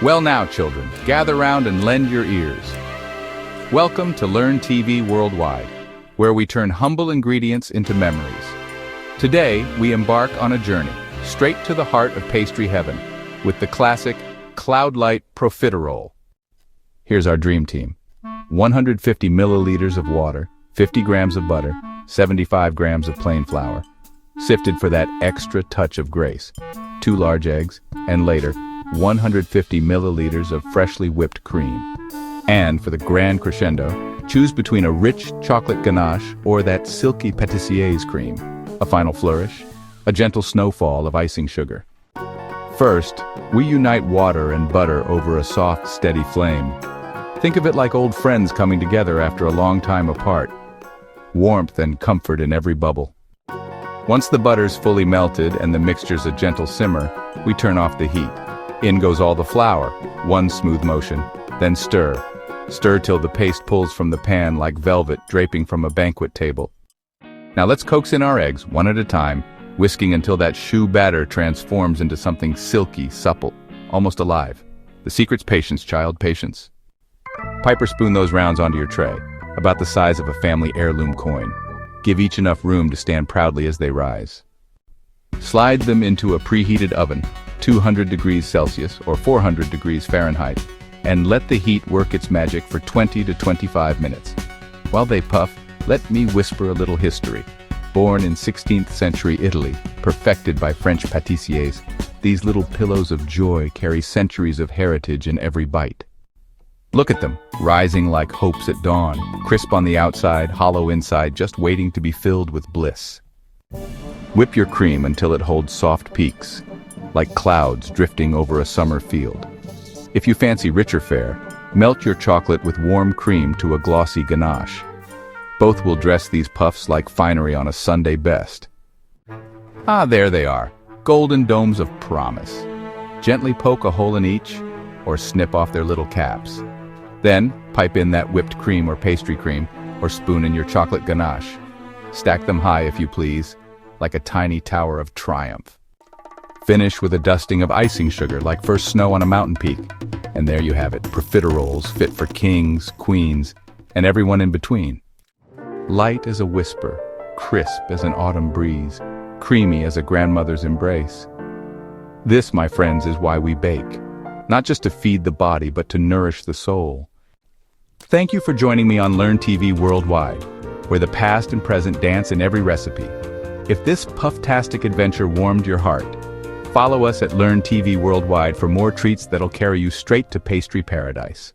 Well now, children, gather round and lend your ears. Welcome to Learn TV Worldwide, where we turn humble ingredients into memories. Today, we embark on a journey straight to the heart of pastry heaven with the classic Cloudlight Profiterole. Here's our dream team. 150 milliliters of water, 50 grams of butter, 75 grams of plain flour, sifted for that extra touch of grace, 2 large eggs, and later, 150 milliliters of freshly whipped cream. And for the grand crescendo, choose between a rich chocolate ganache or that silky pâtissier's cream. A final flourish, a gentle snowfall of icing sugar. First, we unite water and butter over a soft, steady flame. Think of it like old friends coming together after a long time apart. Warmth and comfort in every bubble. Once the butter's fully melted and the mixture's a gentle simmer, we turn off the heat. In goes all the flour, one smooth motion, then stir. Stir till the paste pulls from the pan like velvet draping from a banquet table. Now let's coax in our eggs, one at a time, whisking until that choux batter transforms into something silky, supple, almost alive. The secret's patience, child, patience. Piper spoon those rounds onto your tray, about the size of a family heirloom coin. Give each enough room to stand proudly as they rise. Slide them into a preheated oven, 200 degrees Celsius or 400 degrees Fahrenheit, and let the heat work its magic for 20 to 25 minutes. While they puff, let me whisper a little history. Born in 16th century Italy, perfected by French pâtissiers, these little pillows of joy carry centuries of heritage in every bite. Look at them, rising like hopes at dawn, crisp on the outside, hollow inside, just waiting to be filled with bliss. Whip your cream until it holds soft peaks, like clouds drifting over a summer field. If you fancy richer fare, melt your chocolate with warm cream to a glossy ganache. Both will dress these puffs like finery on a Sunday best. Ah, there they are, golden domes of promise. Gently poke a hole in each, or snip off their little caps. Then, pipe in that whipped cream or pastry cream, or spoon in your chocolate ganache. Stack them high, if you please, like a tiny tower of triumph. Finish with a dusting of icing sugar, like first snow on a mountain peak. And there you have it, profiteroles fit for kings, queens, and everyone in between. Light as a whisper, crisp as an autumn breeze, creamy as a grandmother's embrace. This, my friends, is why we bake. Not just to feed the body, but to nourish the soul. Thank you for joining me on Learn TV Worldwide, where the past and present dance in every recipe. If this puff-tastic adventure warmed your heart, follow us at Learn TV Worldwide for more treats that'll carry you straight to pastry paradise.